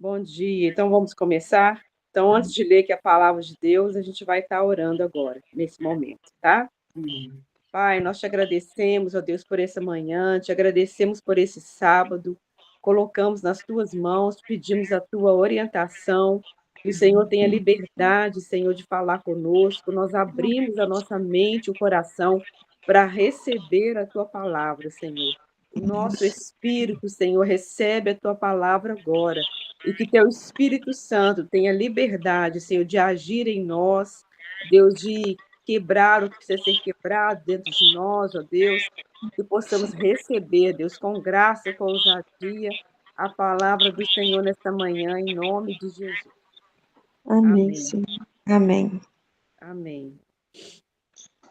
Bom dia. Então vamos começar? Então, antes de ler aqui a palavra de Deus, a gente vai estar orando agora, nesse momento, tá? Amém. Pai, nós te agradecemos, ó Deus, por essa manhã, te agradecemos por esse sábado, colocamos nas tuas mãos, pedimos a tua orientação, que o Senhor tenha liberdade, Senhor, de falar conosco, nós abrimos a nossa mente, o coração, para receber a tua palavra, Senhor. O nosso espírito, Senhor, recebe a tua palavra agora, e que teu Espírito Santo tenha liberdade, Senhor, de agir em nós, Deus, de quebrar o que precisa ser quebrado dentro de nós, ó Deus, que possamos receber, Deus, com graça, com ousadia, a palavra do Senhor nesta manhã, em nome de Jesus. Amém, Amém. Senhor. Amém. Amém.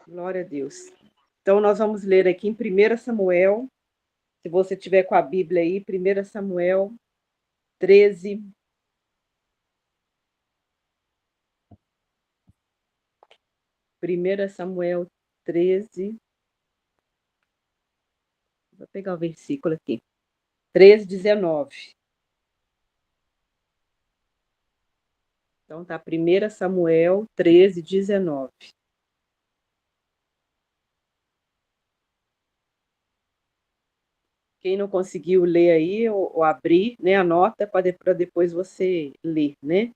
Glória a Deus. Então, nós vamos ler aqui em 1 Samuel, se você tiver com a Bíblia aí, 1 Samuel 13. 1 Samuel 13. Vou pegar o versículo aqui. 13:19. Então, tá, 1 Samuel 13:19. Quem não conseguiu ler aí, ou abrir, né, anota para depois você ler, né?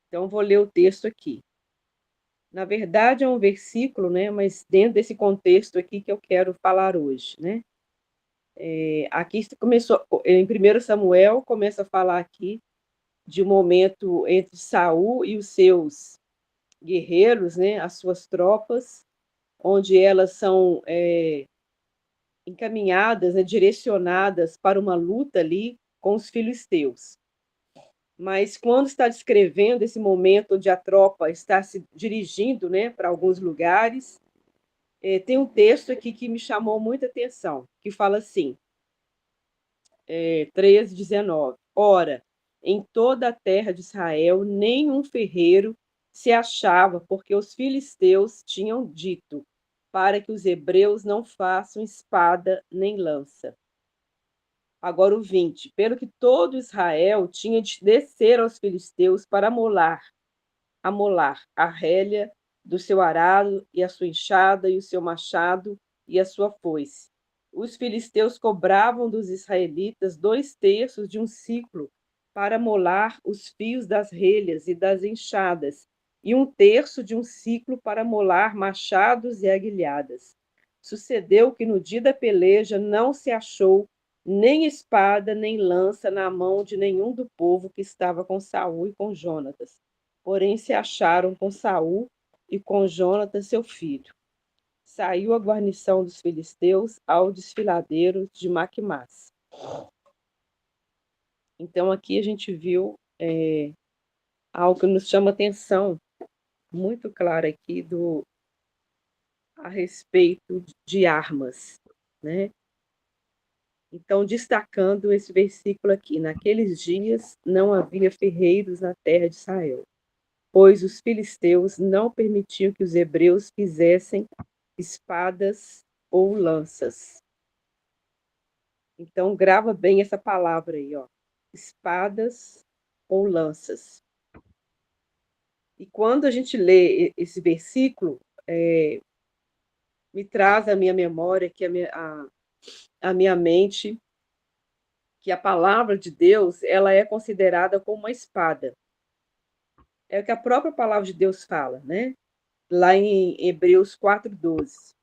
Então, vou ler o texto aqui. Na verdade, é um versículo, né, mas dentro desse contexto aqui que eu quero falar hoje, né? Aqui começou, em 1 Samuel, começa a falar aqui de um momento entre Saul e os seus guerreiros, né, as suas tropas, onde elas são encaminhadas, né, direcionadas para uma luta ali com os filisteus. Mas quando está descrevendo esse momento onde a tropa está se dirigindo, né, para alguns lugares, tem um texto aqui que me chamou muita atenção, que fala assim, 13:19. Ora, em toda a terra de Israel, nenhum ferreiro se achava, porque os filisteus tinham dito, para que os hebreus não façam espada nem lança. Agora o 20. Pelo que todo Israel tinha de descer aos filisteus para amolar a rélia do seu arado e a sua enxada e o seu machado e a sua foice. Os filisteus cobravam dos israelitas 2/3 de um siclo para molar os fios das relhas e das enxadas, e 1/3 de um siclo para molar machados e aguilhadas. Sucedeu que no dia da peleja não se achou nem espada nem lança na mão de nenhum do povo que estava com Saul e com Jonatas. Porém se acharam com Saul e com Jonatas, seu filho. Saiu a guarnição dos filisteus ao desfiladeiro de Maquimás. Então aqui a gente viu algo que nos chama atenção, muito claro aqui, a respeito de armas, né? Então, destacando esse versículo aqui, naqueles dias não havia ferreiros na terra de Israel, pois os filisteus não permitiam que os hebreus fizessem espadas ou lanças. Então, grava bem essa palavra aí, ó. Espadas ou lanças. E quando a gente lê esse versículo, me traz à minha memória, a minha mente, que a palavra de Deus, ela é considerada como uma espada. É o que a própria palavra de Deus fala, né? Lá em Hebreus 4:12.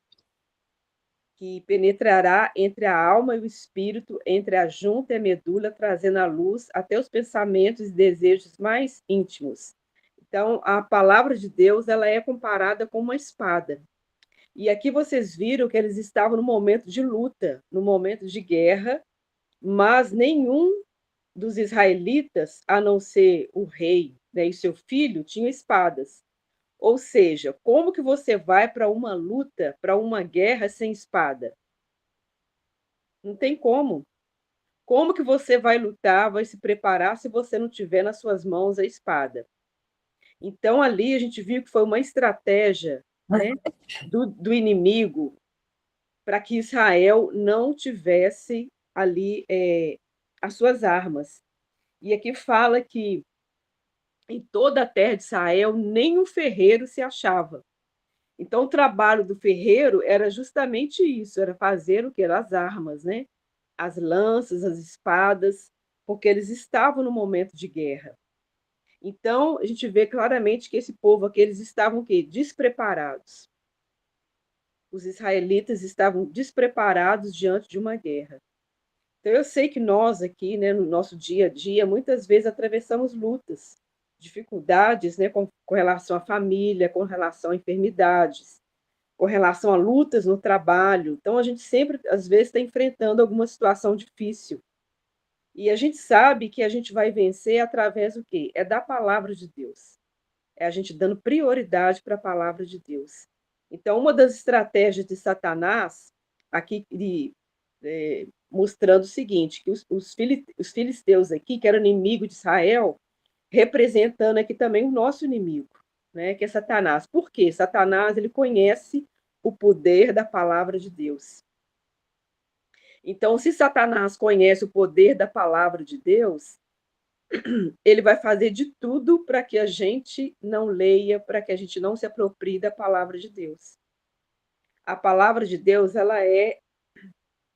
Que penetrará entre a alma e o espírito, entre a junta e a medula, trazendo à luz até os pensamentos e desejos mais íntimos. Então, a palavra de Deus, ela é comparada com uma espada. E aqui vocês viram que eles estavam no momento de luta, no momento de guerra, mas nenhum dos israelitas, a não ser o rei, né, e seu filho, tinham espadas. Ou seja, como que você vai para uma luta, para uma guerra sem espada? Não tem como. Como que você vai lutar, vai se preparar se você não tiver nas suas mãos a espada? Então, ali a gente viu que foi uma estratégia, né, do inimigo para que Israel não tivesse ali as suas armas. E aqui fala que em toda a terra de Israel nenhum ferreiro se achava. Então, o trabalho do ferreiro era justamente isso, era fazer o que? As armas, né? As lanças, as espadas, porque eles estavam no momento de guerra. Então, a gente vê claramente que esse povo aqui, eles estavam o quê? Despreparados. Os israelitas estavam despreparados diante de uma guerra. Então, eu sei que nós aqui, né, no nosso dia a dia, muitas vezes atravessamos lutas, dificuldades, né, com relação à família, com relação a enfermidades, com relação a lutas no trabalho. Então, a gente sempre, às vezes, está enfrentando alguma situação difícil. E a gente sabe que a gente vai vencer através do quê? É da palavra de Deus. É a gente dando prioridade para a palavra de Deus. Então, uma das estratégias de Satanás, aqui mostrando o seguinte, que os filisteus aqui, que eram inimigo de Israel, representando aqui também o nosso inimigo, né, que é Satanás. Por quê? Satanás, ele conhece o poder da palavra de Deus. Então, se Satanás conhece o poder da palavra de Deus, ele vai fazer de tudo para que a gente não leia, para que a gente não se aproprie da palavra de Deus. A palavra de Deus, ela é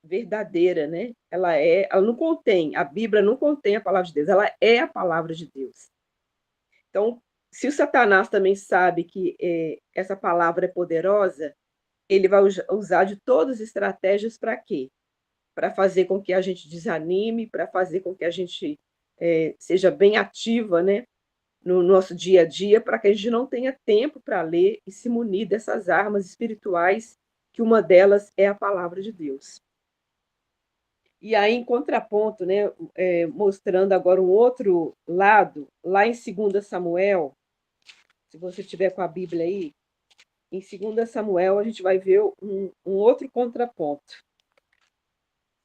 verdadeira, né? Ela não contém, a Bíblia não contém a palavra de Deus, ela é a palavra de Deus. Então, se o Satanás também sabe que essa palavra é poderosa, ele vai usar de todas as estratégias para quê? Para fazer com que a gente desanime, para fazer com que a gente seja bem ativa, né, no nosso dia a dia, para que a gente não tenha tempo para ler e se munir dessas armas espirituais, que uma delas é a palavra de Deus. E aí, em contraponto, né, mostrando agora um outro lado, lá em 2 Samuel, se você tiver com a Bíblia aí, em 2 Samuel a gente vai ver um outro contraponto.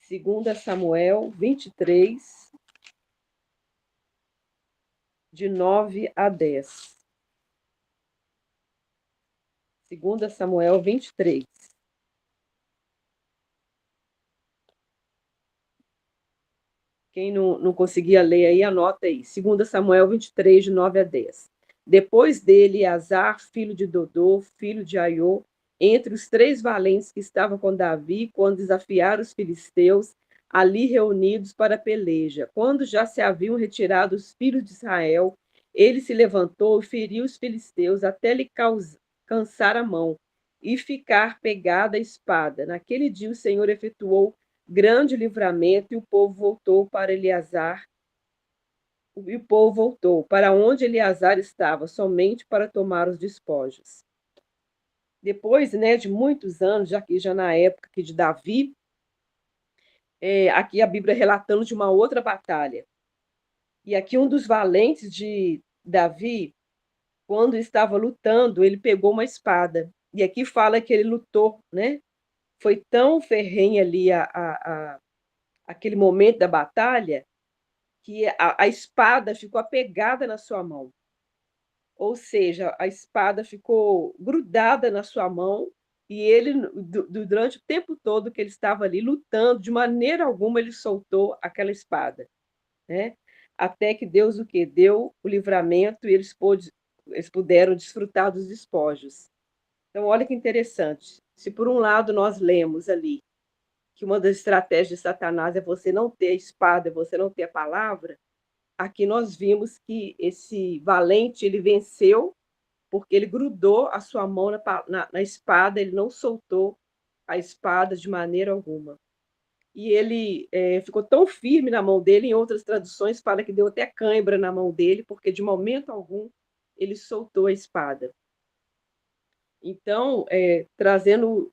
2 Samuel 23, de 9 a 10. 2 Samuel 23. Quem não conseguia ler aí, anota aí. 2 Samuel 23, de 9 a 10. Depois dele, Azar, filho de Dodô, filho de Aiô, entre os 3 valentes que estavam com Davi, quando desafiaram os filisteus, ali reunidos para a peleja. Quando já se haviam retirado os filhos de Israel, ele se levantou e feriu os filisteus até lhe cansar a mão e ficar pegada a espada. Naquele dia o Senhor efetuou grande livramento, e o povo voltou para Eleazar, e o povo voltou para onde Eleazar estava, somente para tomar os despojos. Depois, né, de muitos anos, já na época aqui de Davi, aqui a Bíblia relatando de uma outra batalha. E aqui um dos valentes de Davi, quando estava lutando, ele pegou uma espada. E aqui fala que ele lutou, né? Foi tão ferrenha ali aquele momento da batalha, que a espada ficou apegada na sua mão. Ou seja, a espada ficou grudada na sua mão, e ele, durante o tempo todo que ele estava ali lutando, de maneira alguma ele soltou aquela espada, né? Até que Deus o quê? Deu o livramento e eles puderam desfrutar dos despojos. Então, olha que interessante. Se por um lado nós lemos ali que uma das estratégias de Satanás é você não ter a espada, é você não ter a palavra, aqui nós vimos que esse valente, ele venceu porque ele grudou a sua mão na espada, ele não soltou a espada de maneira alguma. E ele ficou tão firme na mão dele, em outras traduções fala que deu até cãibra na mão dele, porque de momento algum ele soltou a espada. Então, trazendo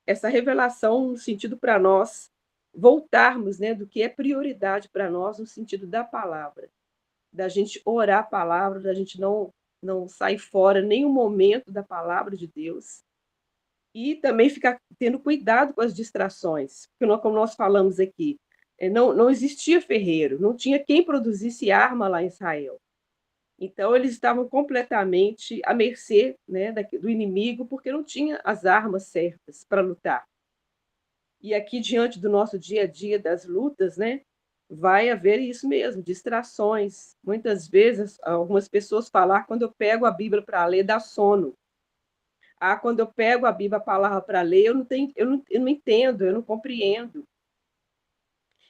essa revelação no sentido para nós voltarmos, né, do que é prioridade para nós no sentido da palavra, da gente orar a palavra, da gente não sair fora nenhum momento da palavra de Deus, e também ficar tendo cuidado com as distrações, porque como nós falamos aqui, não existia ferreiro, não tinha quem produzisse arma lá em Israel. Então, eles estavam completamente à mercê, né, do inimigo, porque não tinha as armas certas para lutar. E aqui, diante do nosso dia a dia, das lutas, né, vai haver isso mesmo, distrações. Muitas vezes, algumas pessoas falam: quando eu pego a Bíblia para ler, dá sono. Quando eu pego a Bíblia, a palavra para ler, eu não entendo, eu não compreendo.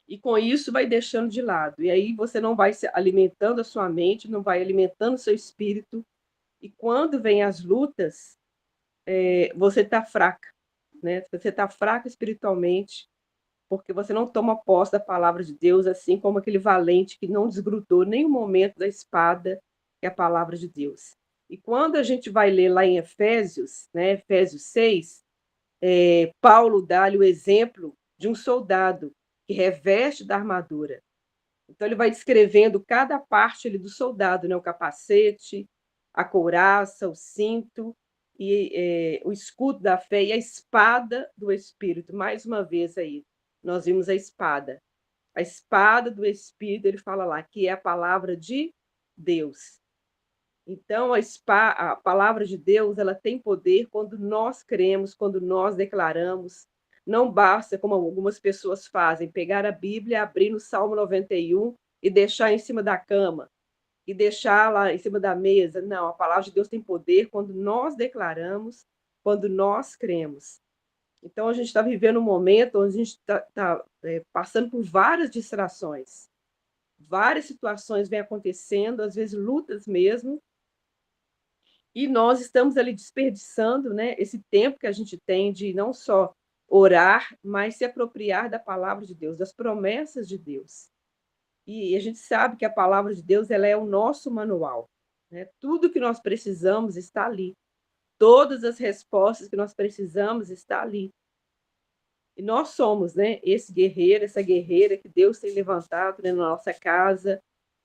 E com isso vai deixando de lado. E aí você não vai se alimentando a sua mente, não vai alimentando o seu espírito. E quando vem as lutas, você está fraca, né? Você está fraca espiritualmente, porque você não toma posse da palavra de Deus, assim como aquele valente que não desgrudou nem um momento da espada, que é a palavra de Deus. E quando a gente vai ler lá em Efésios, né, Efésios 6, Paulo dá-lhe o exemplo de um soldado que reveste da armadura. Então ele vai descrevendo cada parte ali do soldado, né, o capacete, a couraça, o cinto e o escudo da fé e a espada do Espírito. Mais uma vez aí, nós vimos a espada. A espada do Espírito, ele fala lá, que é a palavra de Deus. Então, a palavra de Deus, ela tem poder quando nós cremos, quando nós declaramos. Não basta, como algumas pessoas fazem, pegar a Bíblia, abrir no Salmo 91 e deixar em cima da cama, e deixar lá em cima da mesa. Não, a palavra de Deus tem poder quando nós declaramos, quando nós cremos. Então, a gente está vivendo um momento onde a gente está passando por várias distrações. Várias situações vêm acontecendo, às vezes lutas mesmo, e nós estamos ali desperdiçando, né, esse tempo que a gente tem de não só orar, mas se apropriar da palavra de Deus, das promessas de Deus. E a gente sabe que a palavra de Deus, ela é o nosso manual, né? Tudo que nós precisamos está ali. Todas as respostas que nós precisamos está ali. E nós somos, né, esse guerreiro, essa guerreira que Deus tem levantado, né, na nossa casa.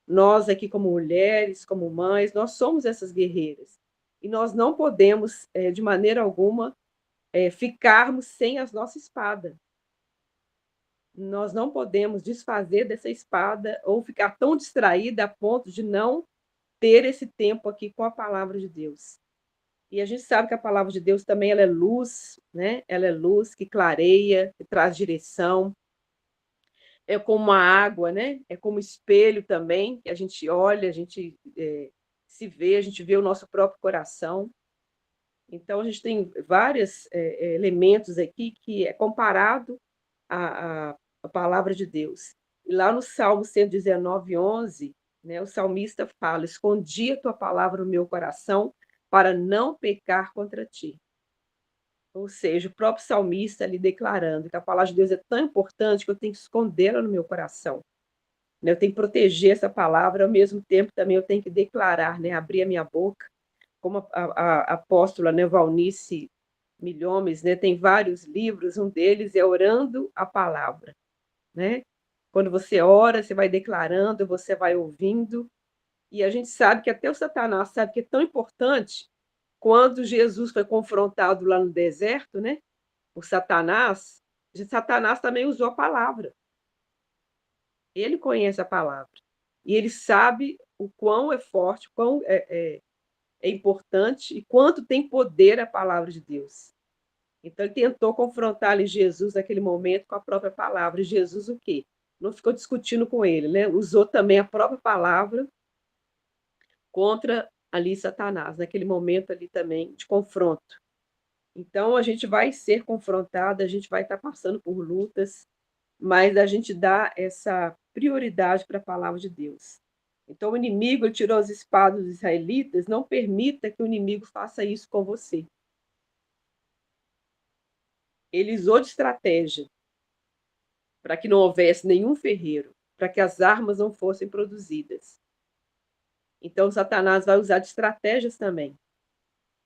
Nós aqui como mulheres, como mães, nós somos essas guerreiras. E nós não podemos, de maneira alguma, ficarmos sem a nossa espada. Nós não podemos desfazer dessa espada ou ficar tão distraída a ponto de não ter esse tempo aqui com a palavra de Deus. E a gente sabe que a palavra de Deus também ela é luz, né? Ela é luz que clareia, que traz direção. É como a água, né? É como espelho também, que a gente olha, a gente se vê, a gente vê o nosso próprio coração. Então, a gente tem vários elementos aqui que é comparado à palavra de Deus. E lá no Salmo 119, 11, né, o salmista fala: escondi a tua palavra no meu coração para não pecar contra ti. Ou seja, o próprio salmista ali declarando que a palavra de Deus é tão importante que eu tenho que escondê-la no meu coração. Eu tenho que proteger essa palavra, ao mesmo tempo também eu tenho que declarar, né, abrir a minha boca, como a apóstola, né, Valnice Milhomes, né, tem vários livros, um deles é Orando a Palavra, né? Quando você ora, você vai declarando, você vai ouvindo, e a gente sabe que até o Satanás sabe que é tão importante. Quando Jesus foi confrontado lá no deserto, né, por Satanás, Satanás também usou a palavra. Ele conhece a palavra. E ele sabe o quão é forte, o quão é importante e quanto tem poder a palavra de Deus. Então, ele tentou confrontar ali Jesus naquele momento com a própria palavra. E Jesus o quê? Não ficou discutindo com ele, né? Usou também a própria palavra contra ali Satanás, naquele momento ali também de confronto. Então, a gente vai ser confrontada, a gente vai estar passando por lutas, mas a gente dá essa prioridade para a palavra de Deus. Então, o inimigo tirou as espadas dos israelitas, não permita que o inimigo faça isso com você. Ele usou de estratégia para que não houvesse nenhum ferreiro, para que as armas não fossem produzidas. Então, Satanás vai usar de estratégias também,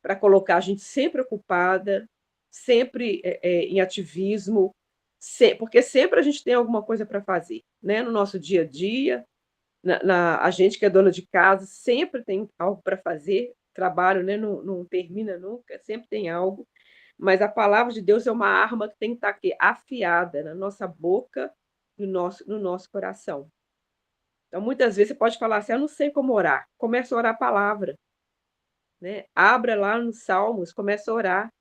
para colocar a gente sempre ocupada, sempre em ativismo, porque sempre a gente tem alguma coisa para fazer, né? No nosso dia a dia, a gente que é dona de casa sempre tem algo para fazer, trabalho, né, não termina nunca, sempre tem algo, mas a palavra de Deus é uma arma que tem que estar aqui, afiada na nossa boca, no nosso coração. Então, muitas vezes você pode falar assim: eu não sei como orar. Começa a orar a palavra, né? Abra lá nos Salmos, começa a orar.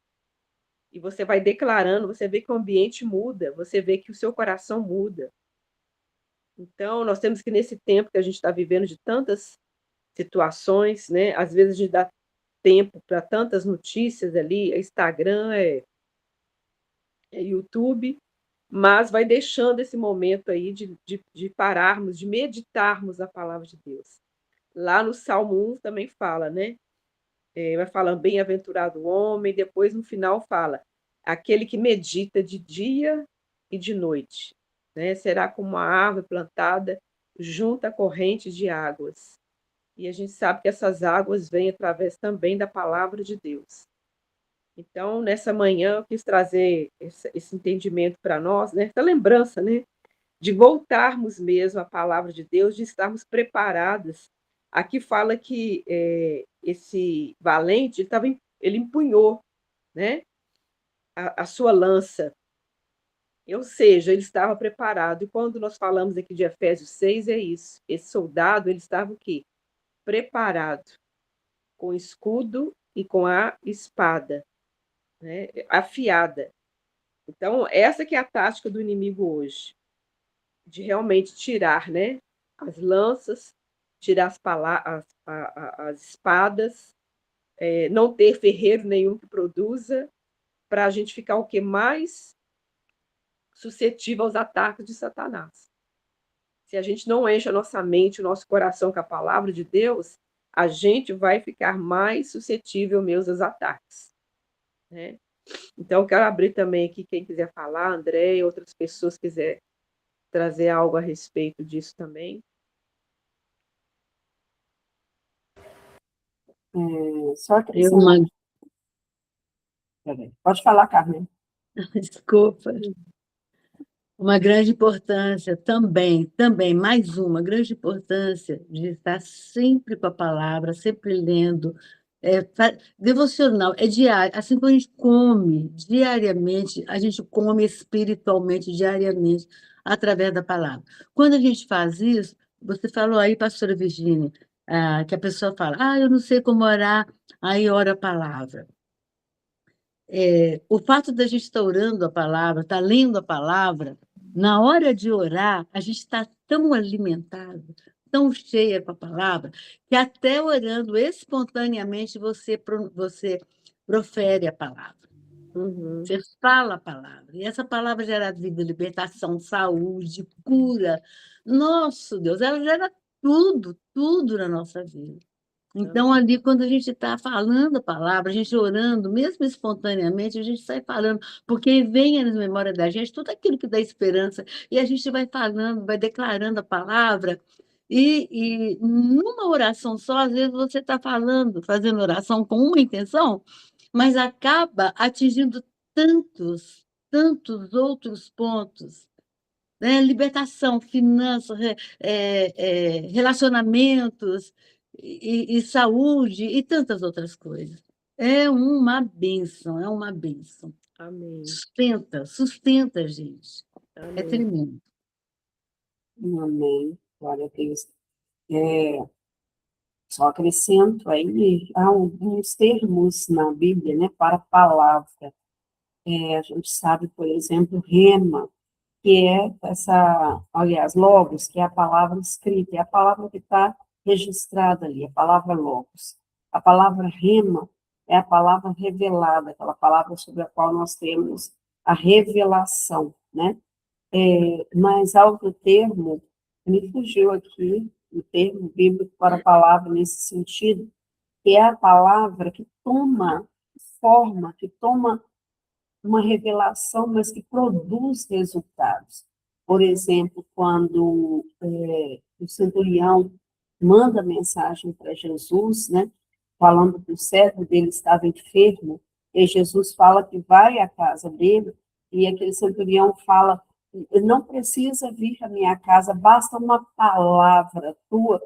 E você vai declarando, você vê que o ambiente muda, você vê que o seu coração muda. Então, nós temos que, nesse tempo que a gente está vivendo de tantas situações, né? Às vezes a gente dá tempo para tantas notícias ali, é Instagram, é YouTube, mas vai deixando esse momento aí de pararmos, de meditarmos a palavra de Deus. Lá no Salmo 1 também fala, né? Vai falando bem-aventurado o homem, depois no final fala aquele que medita de dia e de noite, né? Será como uma árvore plantada junto à corrente de águas. E a gente sabe que essas águas vêm através também da palavra de Deus. Então, nessa manhã, eu quis trazer esse entendimento para nós, né? Essa lembrança, né? De voltarmos mesmo à palavra de Deus, de estarmos preparadas. Aqui fala que esse valente, ele empunhou, né? A sua lança, ou seja, ele estava preparado. E quando nós falamos aqui de Efésios 6, é isso. Esse soldado, ele estava o quê? Preparado, com o escudo e com a espada, né? Afiada. Então, essa que é a tática do inimigo hoje, de realmente tirar, né, as lanças, tirar as espadas, não ter ferreiro nenhum que produza, para a gente ficar o que mais suscetível aos ataques de Satanás. Se a gente não enche a nossa mente, o nosso coração com a palavra de Deus, a gente vai ficar mais suscetível mesmo aos ataques, né? Então, quero abrir também aqui, quem quiser falar, André e outras pessoas quiser trazer algo a respeito disso também. Só acrescentando. Pode falar, Carmen. Desculpa. Uma grande importância também, mais uma grande importância de estar sempre com a palavra, sempre lendo. Devocional, é diário. Assim como a gente come diariamente, a gente come espiritualmente diariamente através da palavra. Quando a gente faz isso, você falou aí, pastora Virgínia, que a pessoa fala, eu não sei como orar, aí ora a palavra. O fato da gente estar orando a palavra, estar lendo a palavra, na hora de orar, a gente está tão alimentado, tão cheia com a palavra, que até orando espontaneamente você profere a palavra. Uhum. Você fala a palavra. E essa palavra gera vida, libertação, saúde, cura. Nosso Deus, ela gera tudo, tudo na nossa vida. Então, ali, quando a gente está falando a palavra, a gente orando, mesmo espontaneamente, a gente sai falando, porque vem na memória da gente tudo aquilo que dá esperança, e a gente vai falando, vai declarando a palavra, e numa oração só, às vezes você está falando, fazendo oração com uma intenção, mas acaba atingindo tantos, tantos outros pontos, né? Libertação, finanças, relacionamentos e saúde e tantas outras coisas. É uma bênção, é uma bênção. Amém. Sustenta a gente. Amém. É tremendo. Amém. Glória a Deus. Só acrescento aí alguns termos na Bíblia, né, para palavra. A gente sabe, por exemplo, rema, que é aliás, logos, que é a palavra escrita, é a palavra que está registrada ali, a palavra logos. A palavra rema é a palavra revelada, aquela palavra sobre a qual nós temos a revelação, né? Mas há outro termo, me fugiu aqui, o termo bíblico para a palavra nesse sentido, que é a palavra que toma forma, que toma uma revelação, mas que produz resultados. Por exemplo, quando o centurião manda mensagem para Jesus, né, falando que o servo dele estava enfermo, e Jesus fala que vai à casa dele, e aquele centurião fala, não precisa vir à minha casa, basta uma palavra tua,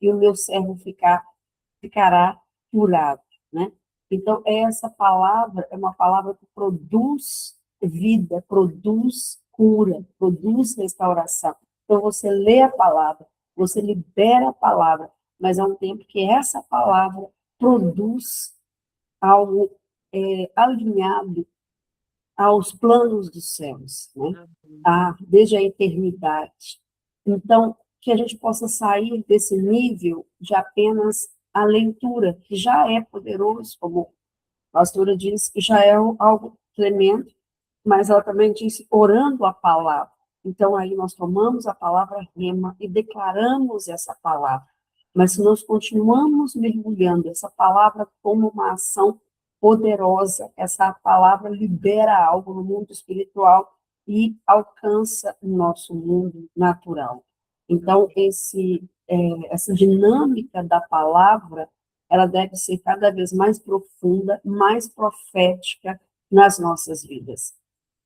e o meu servo ficará curado, né? Então, essa palavra é uma palavra que produz vida, produz cura, produz restauração. Então, você lê a palavra, você libera a palavra, mas há um tempo que essa palavra produz algo alinhado aos planos dos céus, né? Desde a eternidade. Então, que a gente possa sair desse nível de apenas a leitura, que já é poderoso, como a pastora disse, que já é algo tremendo, mas ela também disse orando a palavra. Então, aí nós tomamos a palavra rema e declaramos essa palavra. Mas se nós continuamos mergulhando, essa palavra toma uma ação poderosa, essa palavra libera algo no mundo espiritual e alcança o nosso mundo natural. Então, essa dinâmica da palavra, ela deve ser cada vez mais profunda, mais profética nas nossas vidas.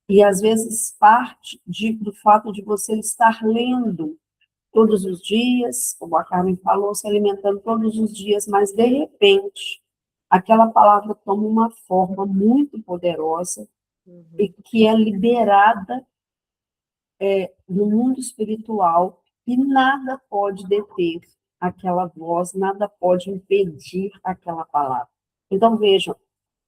E, às vezes, parte do fato de você estar lendo todos os dias, como a Carmen falou, se alimentando todos os dias, mas, de repente, aquela palavra toma uma forma muito poderosa e que é liberada no mundo espiritual e nada pode deter aquela voz, nada pode impedir aquela palavra. Então, vejam,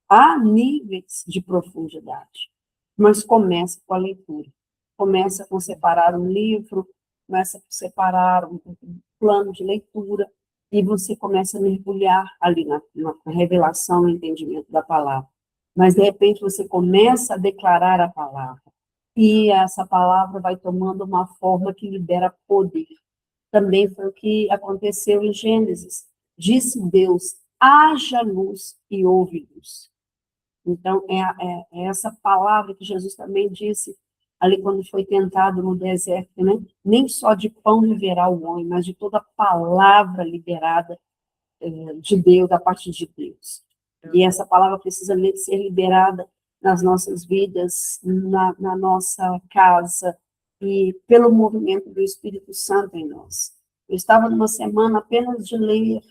há níveis de profundidade, mas começa com a leitura. Começa com separar um livro, começa com separar um plano de leitura, e você começa a mergulhar ali na revelação, no entendimento da palavra. Mas, de repente, você começa a declarar a palavra, e essa palavra vai tomando uma forma que libera poder. Também foi o que aconteceu em Gênesis. Disse Deus, haja luz e houve luz. Então, é essa palavra que Jesus também disse ali quando foi tentado no deserto, né? Nem só de pão viverá o homem, mas de toda palavra liberada de Deus, da parte de Deus. E essa palavra precisa ser liberada nas nossas vidas, na nossa casa, e pelo movimento do Espírito Santo em nós. Eu estava numa semana apenas de ler,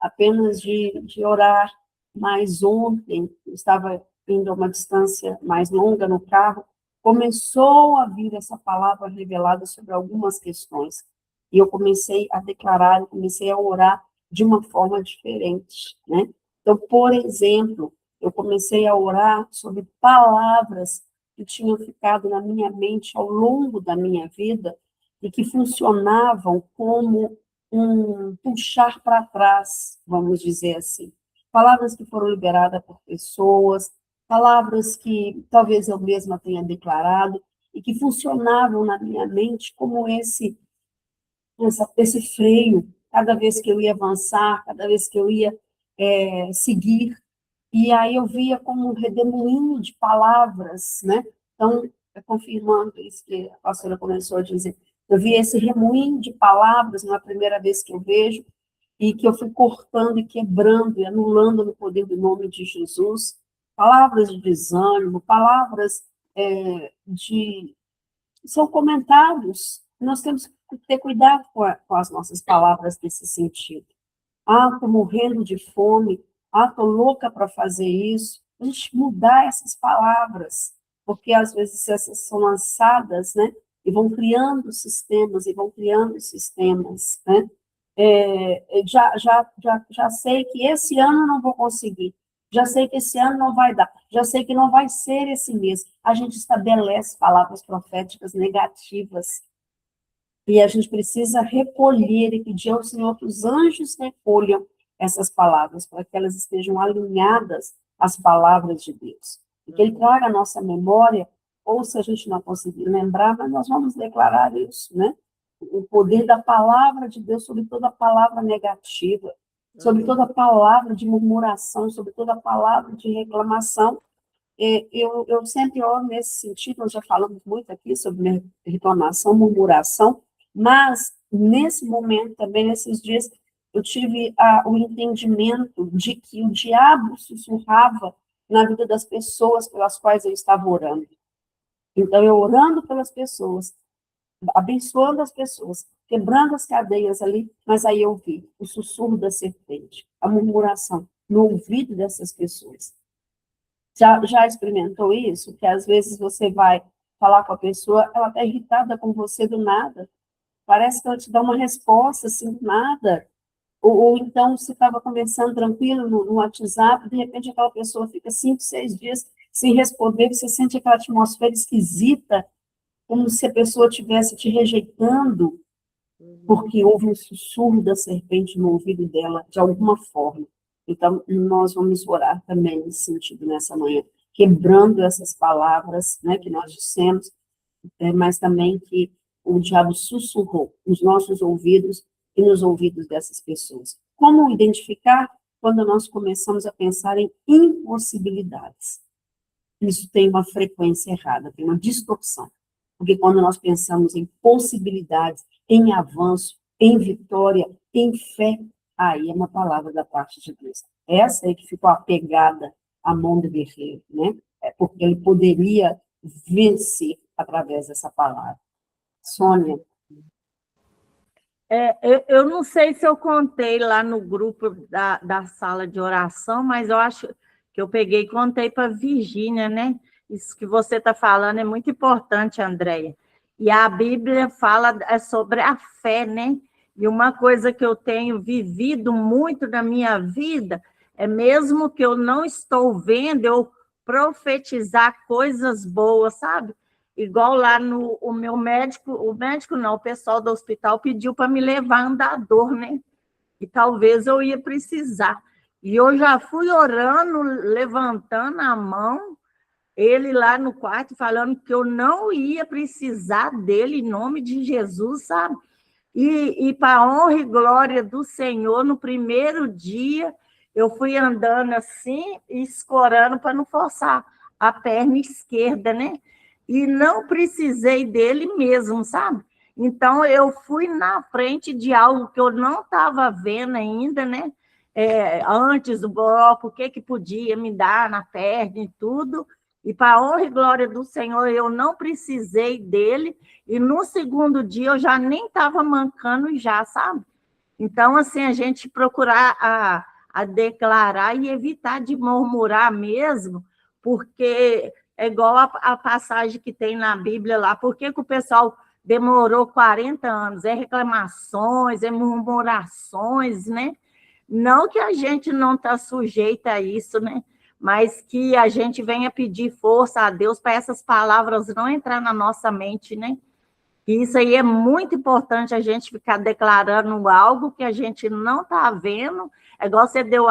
apenas de orar, mas ontem, eu estava indo a uma distância mais longa no carro, começou a vir essa palavra revelada sobre algumas questões. E eu comecei a declarar, eu comecei a orar de uma forma diferente, né? Então, por exemplo, eu comecei a orar sobre palavras que tinham ficado na minha mente ao longo da minha vida e que funcionavam como um puxar para trás, vamos dizer assim. Palavras que foram liberadas por pessoas, palavras que talvez eu mesma tenha declarado e que funcionavam na minha mente como esse freio, cada vez que eu ia avançar, cada vez que eu ia seguir, e aí eu via como um redemoinho de palavras, né? Então, confirmando isso que a pastora começou a dizer, eu via esse remoinho de palavras na primeira vez que eu vejo, e que eu fui cortando e quebrando e anulando no poder do nome de Jesus, palavras de desânimo, palavras são comentários, nós temos que ter cuidado com as nossas palavras nesse sentido. Ah, estou morrendo de fome. Ah, estou louca para fazer isso. A gente mudar essas palavras, porque às vezes essas são lançadas, né? E vão criando sistemas, né? Já sei que esse ano não vou conseguir. Já sei que esse ano não vai dar. Já sei que não vai ser esse mês. A gente estabelece palavras proféticas negativas. E a gente precisa recolher e pedir ao Senhor que os anjos recolham essas palavras, para que elas estejam alinhadas às palavras de Deus. E que Ele traga a nossa memória, ou se a gente não conseguir lembrar, mas nós vamos declarar isso, né? O poder da palavra de Deus sobre toda palavra negativa, sobre toda palavra de murmuração, sobre toda palavra de reclamação. Eu sempre oro nesse sentido, nós já falamos muito aqui sobre reclamação, murmuração, mas nesse momento também, nesses dias, eu tive o entendimento de que o diabo sussurrava na vida das pessoas pelas quais eu estava orando. Então, eu orando pelas pessoas, abençoando as pessoas, quebrando as cadeias ali, mas aí eu vi o sussurro da serpente, a murmuração no ouvido dessas pessoas. Já experimentou isso? Que às vezes você vai falar com a pessoa, ela está irritada com você do nada, parece que ela te dá uma resposta assim, do nada, ou então você estava conversando tranquilo no WhatsApp, de repente aquela pessoa fica 5, 6 dias sem responder, você sente aquela atmosfera esquisita, como se a pessoa estivesse te rejeitando, porque houve um sussurro da serpente no ouvido dela, de alguma forma. Então, nós vamos orar também nesse sentido nessa manhã, quebrando essas palavras, né, que nós dissemos, mas também que o diabo sussurrou nos nossos ouvidos e nos ouvidos dessas pessoas. Como identificar quando nós começamos a pensar em impossibilidades? Isso tem uma frequência errada, tem uma distorção. Porque quando nós pensamos em possibilidades, em avanço, em vitória, em fé, aí é uma palavra da parte de Deus. Essa é que ficou apegada à mão do guerreiro, né? É porque ele poderia vencer através dessa palavra. Sônia. Eu não sei se eu contei lá no grupo da sala de oração, mas eu acho que eu peguei e contei para a Virgínia, né? Isso que você está falando é muito importante, Andréia. E a Bíblia fala sobre a fé, né? E uma coisa que eu tenho vivido muito na minha vida é mesmo que eu não estou vendo, eu profetizar coisas boas, sabe? Igual lá no o médico não, o pessoal do hospital pediu para me levar andador, né? E talvez eu ia precisar. E eu já fui orando, levantando a mão, ele lá no quarto falando que eu não ia precisar dele em nome de Jesus, sabe? E para a honra e glória do Senhor, no primeiro dia, eu fui andando assim, escorando para não forçar a perna esquerda, né? E não precisei dele mesmo, sabe? Então, eu fui na frente de algo que eu não estava vendo ainda, né? Antes do bloco, o que podia me dar na perna e tudo. E para a honra e glória do Senhor, eu não precisei dele. E no segundo dia, eu já nem estava mancando já, sabe? Então, assim, a gente procurar a declarar e evitar de murmurar mesmo, porque é igual a passagem que tem na Bíblia lá. Por que o pessoal demorou 40 anos? É reclamações, é murmurações, né? Não que a gente não está sujeita a isso, né? Mas que a gente venha pedir força a Deus para essas palavras não entrar na nossa mente, né? E isso aí é muito importante, a gente ficar declarando algo que a gente não está vendo. É igual você deu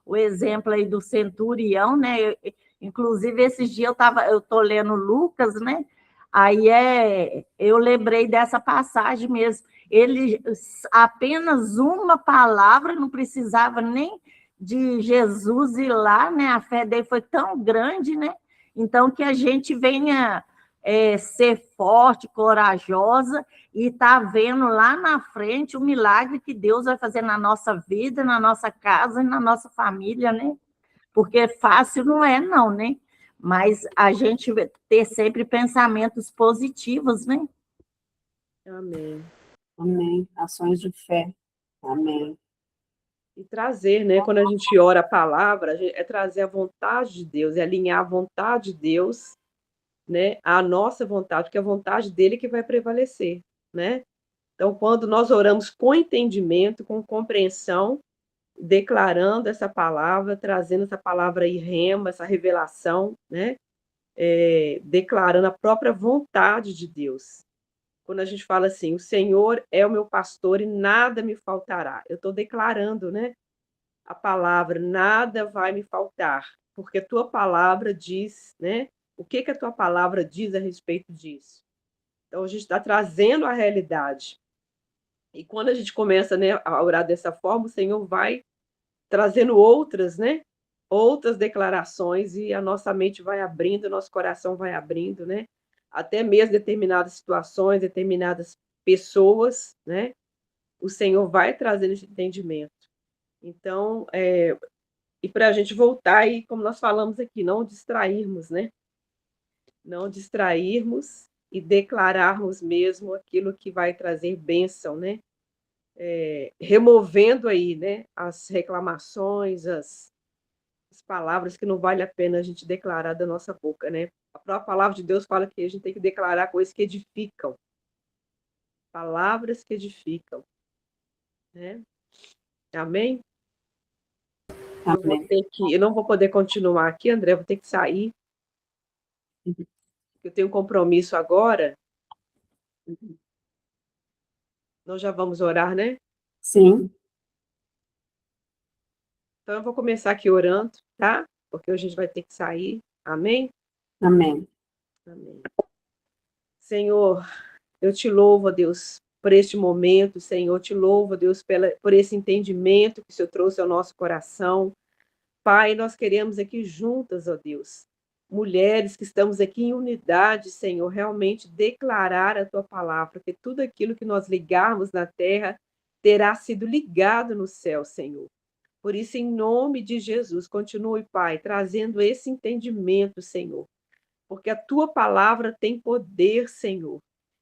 o exemplo aí do centurião, né? Inclusive, esses dias eu estou lendo Lucas, né? Aí eu lembrei dessa passagem mesmo. Ele, apenas uma palavra, não precisava nem de Jesus ir lá, né? A fé dele foi tão grande, né? Então, que a gente venha ser forte, corajosa e estar vendo lá na frente o milagre que Deus vai fazer na nossa vida, na nossa casa e na nossa família, né? Porque fácil não é, não, né? Mas a gente ter sempre pensamentos positivos, né? Amém. Amém. Ações de fé. Amém. E trazer, né? Quando a gente ora a palavra, é trazer a vontade de Deus, é alinhar a vontade de Deus, né? A nossa vontade, porque é a vontade dele que vai prevalecer, né? Então, quando nós oramos com entendimento, com compreensão, declarando essa palavra, trazendo essa palavra aí, rema, essa revelação, né? Declarando a própria vontade de Deus. Quando a gente fala assim, o Senhor é o meu pastor e nada me faltará. Eu estou declarando, né? A palavra, nada vai me faltar, porque a tua palavra diz, né? O que a tua palavra diz a respeito disso? Então, a gente está trazendo a realidade. E quando a gente começa, né, a orar dessa forma, o Senhor vai trazendo outras, né? Outras declarações e a nossa mente vai abrindo, o nosso coração vai abrindo, né? Até mesmo determinadas situações, determinadas pessoas, né? O Senhor vai trazendo esse entendimento. Então, e para a gente voltar e, como nós falamos aqui, não distrairmos, né? Não distrairmos e declararmos mesmo aquilo que vai trazer bênção, né? Removendo aí, né? As reclamações, as palavras que não vale a pena a gente declarar da nossa boca, né? A própria palavra de Deus fala que a gente tem que declarar coisas que edificam, palavras que edificam, né? Amém? Amém. Eu não vou poder continuar aqui, André, vou ter que sair. Eu tenho um compromisso agora. Nós já vamos orar, né? Sim, Então, eu vou começar aqui orando, tá? Porque hoje a gente vai ter que sair. Amém? amém. Amém. Senhor, eu te louvo, ó Deus, por este momento, Senhor. Te louvo, ó Deus, por esse entendimento que o Senhor trouxe ao nosso coração. Pai, nós queremos aqui juntas, ó Deus, mulheres que estamos aqui em unidade, Senhor, realmente declarar a tua palavra, que tudo aquilo que nós ligarmos na terra terá sido ligado no céu, Senhor. Por isso, em nome de Jesus, continue, Pai, trazendo esse entendimento, Senhor, porque a tua palavra tem poder, Senhor.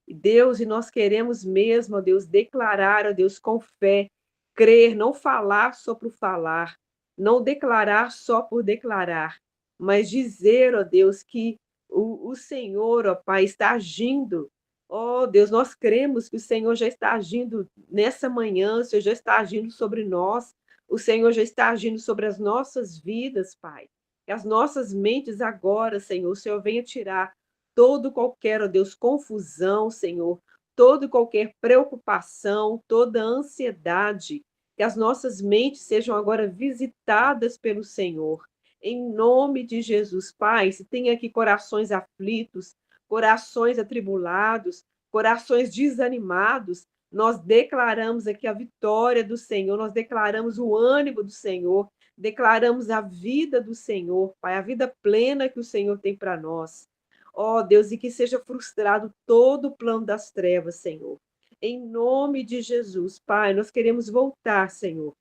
E Deus, e nós queremos mesmo, ó Deus, declarar, ó Deus, com fé, crer, não falar só por falar, não declarar só por declarar, mas dizer, ó Deus, que o Senhor, ó Pai, está agindo. Ó Deus, nós cremos que o Senhor já está agindo nessa manhã, o Senhor já está agindo sobre nós, o Senhor já está agindo sobre as nossas vidas, Pai. Que as nossas mentes agora, Senhor, o Senhor venha tirar todo qualquer, ó Deus, confusão, Senhor, todo qualquer preocupação, toda ansiedade, que as nossas mentes sejam agora visitadas pelo Senhor. Em nome de Jesus, Pai, se tem aqui corações aflitos, corações atribulados, corações desanimados, nós declaramos aqui a vitória do Senhor, nós declaramos o ânimo do Senhor, declaramos a vida do Senhor, Pai, a vida plena que o Senhor tem para nós. Ó Deus, e que seja frustrado todo o plano das trevas, Senhor. Em nome de Jesus, Pai, nós queremos voltar, Senhor.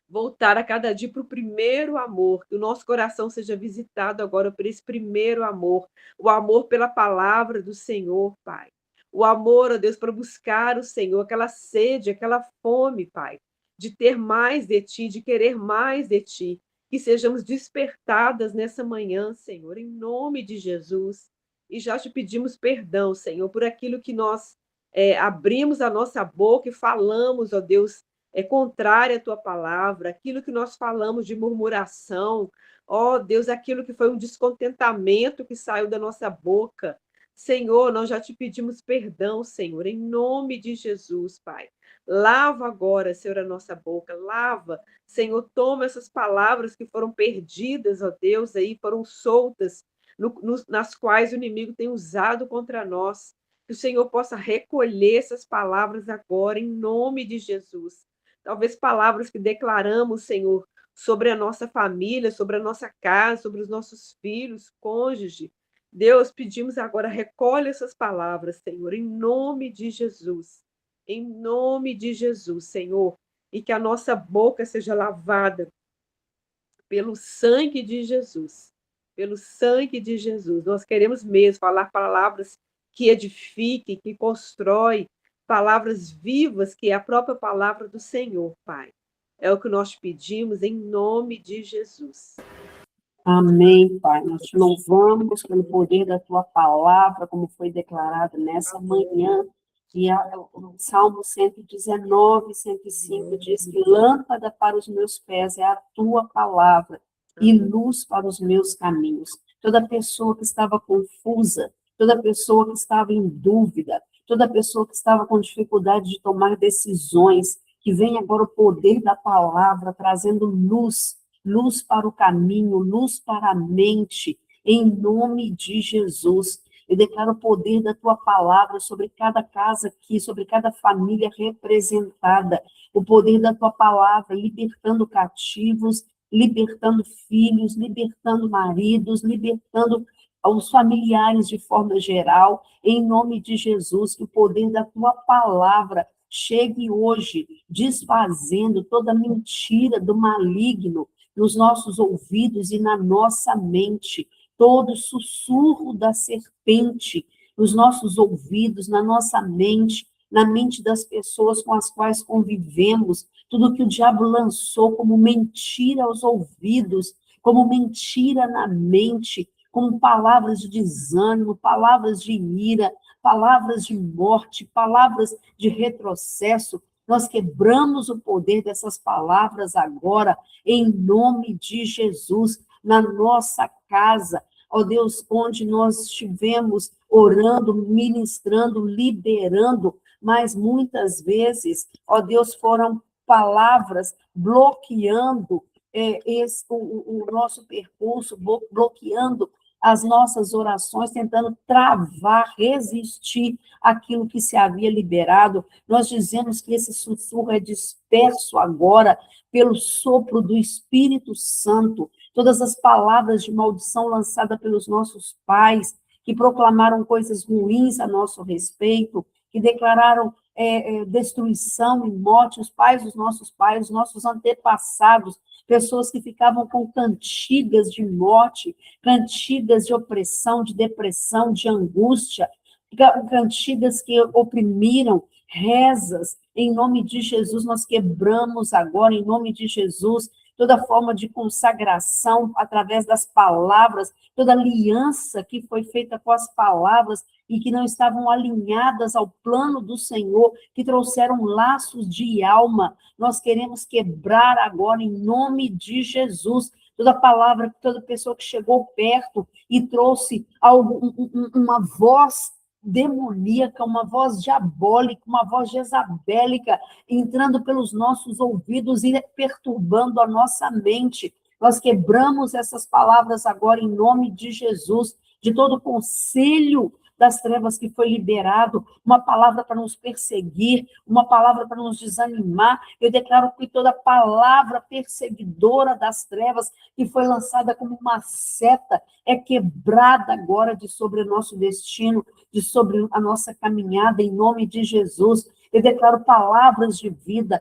Voltar a cada dia para o primeiro amor, que o nosso coração seja visitado agora por esse primeiro amor, o amor pela palavra do Senhor, Pai. O amor, ó Deus, para buscar o Senhor, aquela sede, aquela fome, Pai, de ter mais de Ti, de querer mais de Ti. Que sejamos despertadas nessa manhã, Senhor, em nome de Jesus. E já te pedimos perdão, Senhor, por aquilo que nós abrimos a nossa boca e falamos, ó Deus, contrária à tua palavra, aquilo que nós falamos de murmuração, ó Deus, aquilo que foi um descontentamento que saiu da nossa boca. Senhor, nós já te pedimos perdão, Senhor, em nome de Jesus, Pai. Lava agora, Senhor, a nossa boca, lava, Senhor, toma essas palavras que foram perdidas, ó Deus, aí foram soltas, nas quais o inimigo tem usado contra nós. Que o Senhor possa recolher essas palavras agora, em nome de Jesus. Talvez palavras que declaramos, Senhor, sobre a nossa família, sobre a nossa casa, sobre os nossos filhos, cônjuge. Deus, pedimos agora, recolhe essas palavras, Senhor, em nome de Jesus. Em nome de Jesus, Senhor. E que a nossa boca seja lavada pelo sangue de Jesus. Pelo sangue de Jesus. Nós queremos mesmo falar palavras que edifiquem, que constroem, palavras vivas, que é a própria palavra do Senhor, Pai. É o que nós pedimos em nome de Jesus. Amém, Pai. Nós te louvamos pelo poder da tua palavra, como foi declarado nessa manhã. E o Salmo 119, 105 diz que lâmpada para os meus pés é a tua palavra e luz para os meus caminhos. Toda pessoa que estava confusa, toda pessoa que estava em dúvida, toda pessoa que estava com dificuldade de tomar decisões, que vem agora o poder da palavra trazendo luz para o caminho, luz para a mente, em nome de Jesus. Eu declaro o poder da tua palavra sobre cada casa aqui, sobre cada família representada, o poder da tua palavra libertando cativos, libertando filhos, libertando maridos, libertando os familiares de forma geral, em nome de Jesus, que o poder da tua palavra chegue hoje, desfazendo toda mentira do maligno nos nossos ouvidos e na nossa mente, todo sussurro da serpente nos nossos ouvidos, na nossa mente, na mente das pessoas com as quais convivemos, tudo que o diabo lançou como mentira aos ouvidos, como mentira na mente, como palavras de desânimo, palavras de ira, palavras de morte, palavras de retrocesso. Nós quebramos o poder dessas palavras agora, em nome de Jesus, na nossa casa, ó Deus, onde nós estivemos orando, ministrando, liberando, mas muitas vezes, ó Deus, foram palavras bloqueando o nosso percurso, bloqueando as nossas orações, tentando travar, resistir aquilo que se havia liberado. Nós dizemos que esse sussurro é disperso agora pelo sopro do Espírito Santo. Todas as palavras de maldição lançadas pelos nossos pais, que proclamaram coisas ruins a nosso respeito, que declararam destruição e morte, os pais, os nossos antepassados, pessoas que ficavam com cantigas de morte, cantigas de opressão, de depressão, de angústia, cantigas que oprimiram, rezas, em nome de Jesus, nós quebramos agora, em nome de Jesus, toda forma de consagração através das palavras, toda aliança que foi feita com as palavras e que não estavam alinhadas ao plano do Senhor, que trouxeram laços de alma, nós queremos quebrar agora em nome de Jesus. Toda palavra, toda pessoa que chegou perto e trouxe uma voz demoníaca, uma voz diabólica, uma voz jezabélica, entrando pelos nossos ouvidos e perturbando a nossa mente. Nós quebramos essas palavras agora em nome de Jesus, de todo o conselho das trevas que foi liberado, uma palavra para nos perseguir, uma palavra para nos desanimar. Eu declaro que toda palavra perseguidora das trevas que foi lançada como uma seta é quebrada agora de sobre o nosso destino, de sobre a nossa caminhada, em nome de Jesus. Eu declaro palavras de vida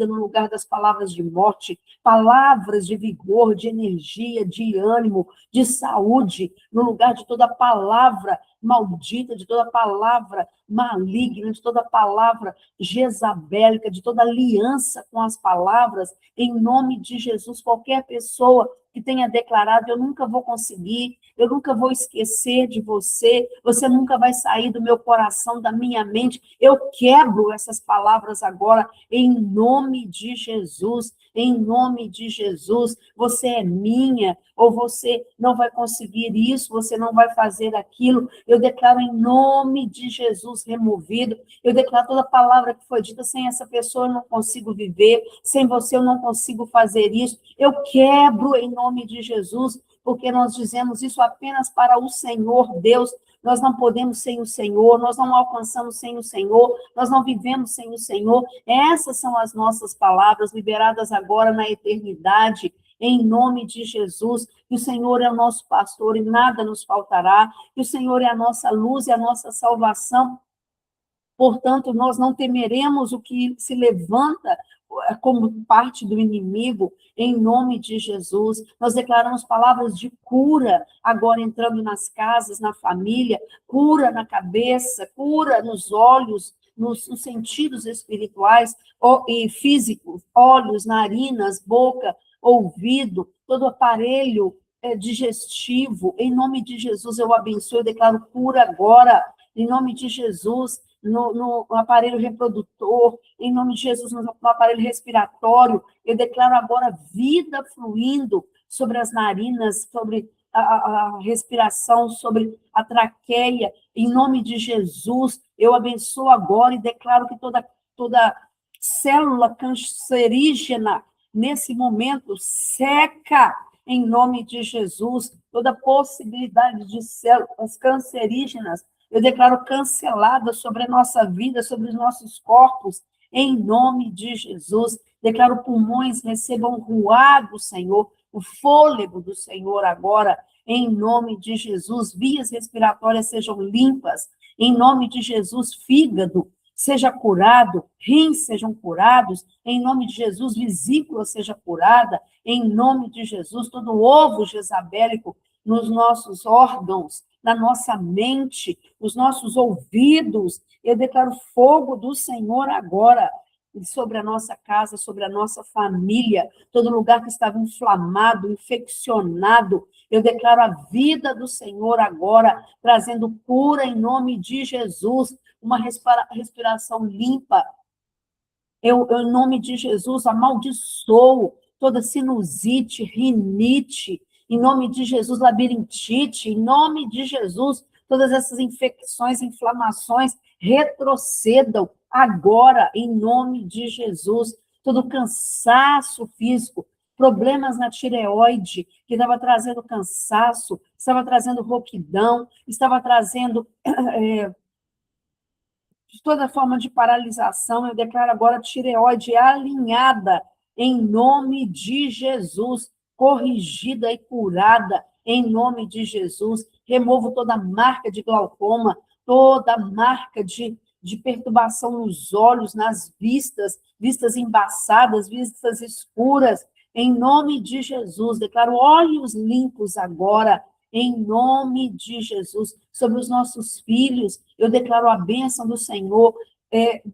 no lugar das palavras de morte, palavras de vigor, de energia, de ânimo, de saúde, no lugar de toda palavra maldita, de toda palavra maligna, de toda palavra jezabélica, de toda aliança com as palavras, em nome de Jesus. Qualquer pessoa que tenha declarado, eu nunca vou conseguir, eu nunca vou esquecer de você, você nunca vai sair do meu coração, da minha mente, eu quebro essas palavras agora, em nome de Jesus, em nome de Jesus. Você é minha, ou você não vai conseguir isso, você não vai fazer aquilo, eu declaro em nome de Jesus removido, eu declaro toda palavra que foi dita, sem essa pessoa eu não consigo viver, sem você eu não consigo fazer isso, eu quebro em nome de Jesus, porque nós dizemos isso apenas para o Senhor Deus, nós não podemos sem o Senhor, nós não alcançamos sem o Senhor, nós não vivemos sem o Senhor, essas são as nossas palavras, liberadas agora na eternidade, em nome de Jesus, que o Senhor é o nosso pastor e nada nos faltará, que o Senhor é a nossa luz e a nossa salvação, portanto, nós não temeremos o que se levanta como parte do inimigo, em nome de Jesus. Nós declaramos palavras de cura, agora entrando nas casas, na família, cura na cabeça, cura nos olhos, nos sentidos espirituais e físicos, olhos, narinas, boca, ouvido, todo aparelho digestivo, em nome de Jesus eu abençoo, eu declaro cura agora, em nome de Jesus, no aparelho reprodutor, em nome de Jesus, no aparelho respiratório, eu declaro agora vida fluindo sobre as narinas, sobre a respiração, sobre a traqueia, em nome de Jesus, eu abençoo agora e declaro que toda célula cancerígena, nesse momento, seca, em nome de Jesus, toda possibilidade de células cancerígenas, eu declaro cancelada sobre a nossa vida, sobre os nossos corpos, em nome de Jesus. Declaro pulmões recebam ruá do Senhor, o fôlego do Senhor agora, em nome de Jesus. Vias respiratórias sejam limpas, em nome de Jesus. Fígado seja curado, rins sejam curados, em nome de Jesus. Vesícula seja curada, em nome de Jesus. Todo ovo jezabélico nos nossos órgãos, na nossa mente, os nossos ouvidos, eu declaro fogo do Senhor agora, sobre a nossa casa, sobre a nossa família, todo lugar que estava inflamado, infeccionado, eu declaro a vida do Senhor agora, trazendo cura em nome de Jesus, uma respiração limpa, eu, em nome de Jesus, amaldiçoo toda sinusite, rinite, em nome de Jesus, labirintite, em nome de Jesus, todas essas infecções, inflamações, retrocedam agora, em nome de Jesus. Todo cansaço físico, problemas na tireoide, que estava trazendo cansaço, estava trazendo rouquidão, estava trazendo de toda forma de paralisação, eu declaro agora tireoide alinhada, em nome de Jesus, corrigida e curada, em nome de Jesus. Removo toda marca de glaucoma, toda marca de perturbação nos olhos, nas vistas, vistas embaçadas, vistas escuras, em nome de Jesus. Declaro olhos limpos agora, em nome de Jesus, sobre os nossos filhos. Eu declaro a bênção do Senhor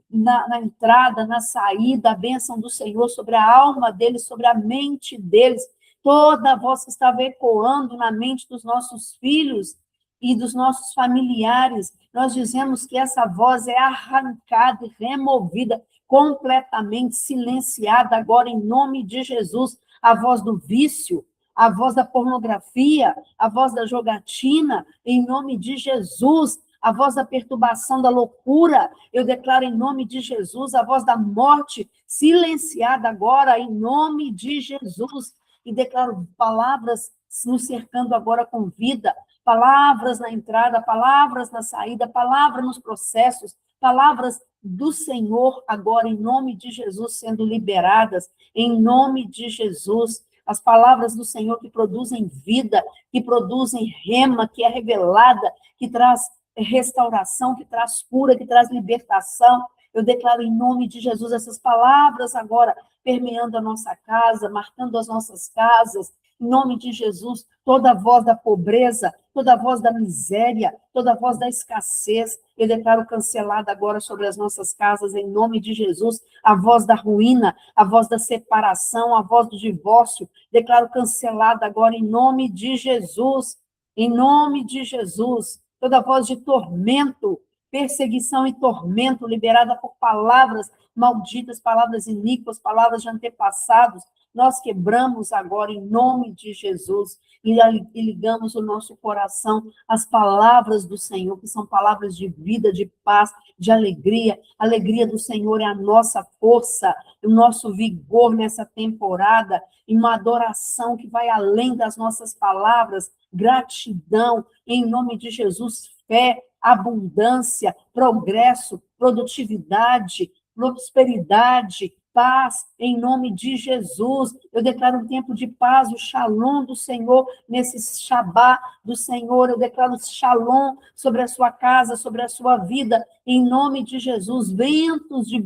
na entrada, na saída, a bênção do Senhor sobre a alma deles, sobre a mente deles. Toda a voz que estava ecoando na mente dos nossos filhos e dos nossos familiares, nós dizemos que essa voz é arrancada e removida, completamente silenciada agora, em nome de Jesus. A voz do vício, a voz da pornografia, a voz da jogatina, em nome de Jesus. A voz da perturbação, da loucura, eu declaro em nome de Jesus. A voz da morte, silenciada agora, em nome de Jesus. E declaro palavras nos cercando agora com vida, palavras na entrada, palavras na saída, palavras nos processos, palavras do Senhor agora, em nome de Jesus, sendo liberadas, em nome de Jesus. As palavras do Senhor que produzem vida, que produzem rema, que é revelada, que traz restauração, que traz cura, que traz libertação. Eu declaro em nome de Jesus essas palavras agora, permeando a nossa casa, marcando as nossas casas, em nome de Jesus. Toda voz da pobreza, toda voz da miséria, toda voz da escassez, eu declaro cancelada agora sobre as nossas casas, em nome de Jesus. A voz da ruína, a voz da separação, a voz do divórcio, declaro cancelada agora, em nome de Jesus. Em nome de Jesus. Toda voz de tormento, perseguição e tormento, liberada por palavras malditas, palavras iníquas, palavras de antepassados, nós quebramos agora em nome de Jesus e ligamos o nosso coração às palavras do Senhor, que são palavras de vida, de paz, de alegria. A alegria do Senhor é a nossa força, o nosso vigor nessa temporada, em uma adoração que vai além das nossas palavras, gratidão, em nome de Jesus, fé, abundância, progresso, produtividade, prosperidade, paz, em nome de Jesus. Eu declaro um tempo de paz, o shalom do Senhor, nesse Shabá do Senhor. Eu declaro shalom sobre a sua casa, sobre a sua vida, em nome de Jesus. Ventos de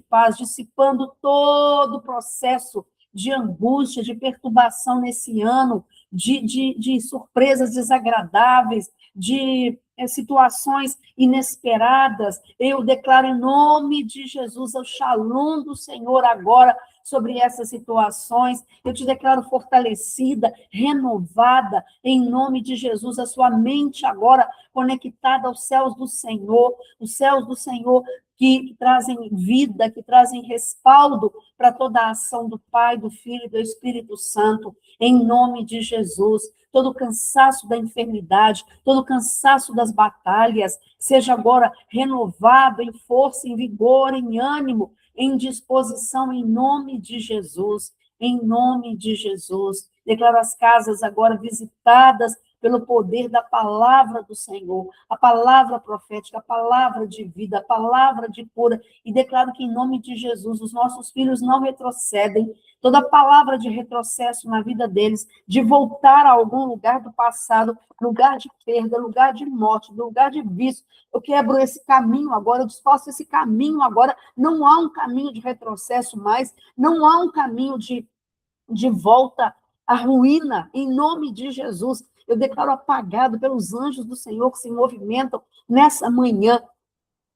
paz, dissipando todo o processo de angústia, de perturbação nesse ano, de surpresas desagradáveis, de situações inesperadas. Eu declaro em nome de Jesus o shalom do Senhor agora sobre essas situações. Eu te declaro fortalecida, renovada, em nome de Jesus, a sua mente agora conectada aos céus do Senhor, os céus do Senhor que trazem vida, que trazem respaldo para toda a ação do Pai, do Filho e do Espírito Santo, em nome de Jesus. Todo o cansaço da enfermidade, todo o cansaço das batalhas, seja agora renovado em força, em vigor, em ânimo, em disposição, em nome de Jesus, em nome de Jesus. Declaro as casas agora visitadas pelo poder da palavra do Senhor, a palavra profética, a palavra de vida, a palavra de cura, e declaro que em nome de Jesus os nossos filhos não retrocedem. Toda palavra de retrocesso na vida deles, de voltar a algum lugar do passado, lugar de perda, lugar de morte, lugar de vício, eu quebro esse caminho agora, eu desfaço esse caminho agora. Não há um caminho de retrocesso mais, não há um caminho de volta à ruína, em nome de Jesus. Eu declaro apagado pelos anjos do Senhor que se movimentam nessa manhã,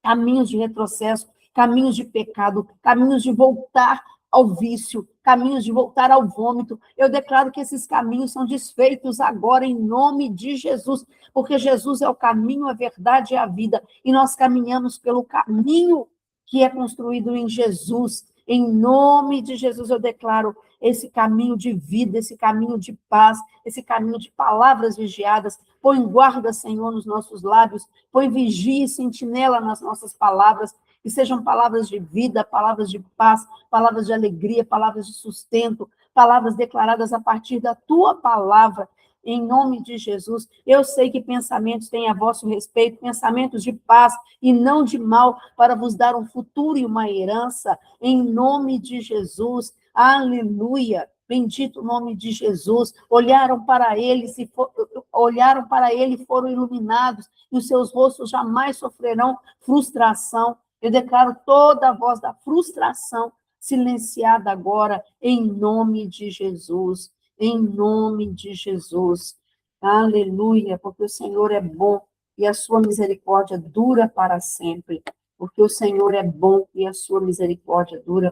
caminhos de retrocesso, caminhos de pecado, caminhos de voltar ao vício, caminhos de voltar ao vômito. Eu declaro que esses caminhos são desfeitos agora em nome de Jesus, porque Jesus é o caminho, a verdade e a vida, e nós caminhamos pelo caminho que é construído em Jesus. Em nome de Jesus, eu declaro esse caminho de vida, esse caminho de paz, esse caminho de palavras vigiadas. Põe guarda, Senhor, nos nossos lábios, põe vigia e sentinela nas nossas palavras, que sejam palavras de vida, palavras de paz, palavras de alegria, palavras de sustento, palavras declaradas a partir da tua palavra, em nome de Jesus. Eu sei que pensamentos têm a vosso respeito, pensamentos de paz e não de mal, para vos dar um futuro e uma herança, em nome de Jesus. Aleluia. Bendito o nome de Jesus. Olharam para ele e foram iluminados, e os seus rostos jamais sofrerão frustração. Eu declaro toda a voz da frustração silenciada agora, em nome de Jesus. Em nome de Jesus. Aleluia, porque o Senhor é bom e a sua misericórdia dura para sempre. Porque o Senhor é bom e a sua misericórdia dura